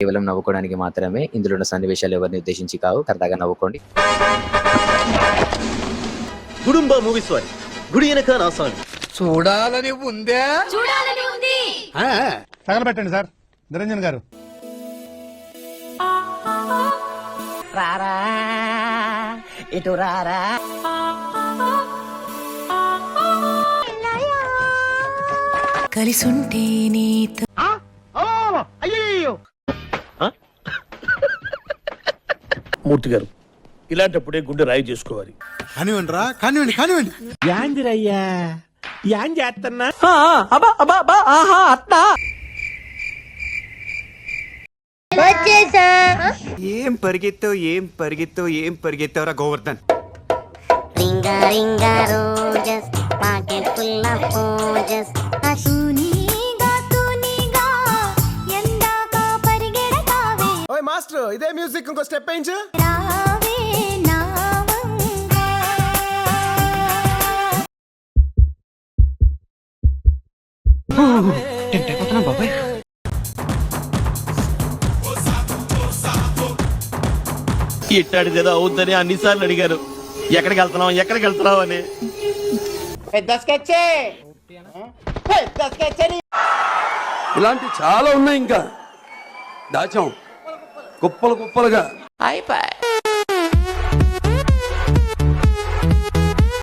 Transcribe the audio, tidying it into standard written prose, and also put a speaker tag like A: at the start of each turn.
A: కేవలం నవ్వుకోవడానికి మాత్రమే. ఇందులో ఉన్న సన్నివేశాలు ఎవరిని ఉద్దేశించి కావు. సరదాగా నవ్వుకోండి.
B: గుడుంబ మూవీస్ వారి గుడి వెనక నా సాంగ్
C: చూడాలని ఉందే.
D: తగలబెట్టండి సార్ నిరంజన్ గారు.
E: రారా ఇటు రారా.
F: కలిసుంటే నీతో
B: అయ్యో
G: మూర్తి గారు, ఇలాంటప్పుడే గుండె రాయి చేసుకోవాలి.
D: కానివ్వండి రా, కానివ్వండి కానివ్వండి.
G: యాందిరయ్యా యాం చేస్తున్నా.
H: ఏం పరిగెత్తావురా Govardhan.
E: Ringa ringa roses pocket full of roses.
H: ఓయ్ మాస్టర్, ఇదే మ్యూజిక్ ఇంకో స్టెప్ వేయించు.
B: ఇట్టాడిది ఏదో అవుద్దని అన్నిసార్లు అడిగారు. ఎక్కడికి వెళ్తున్నావు అని.
C: ఇలాంటి చాలా ఉన్నాయి, ఇంకా దాచాం కుప్పలుగా.
E: అయిపోయి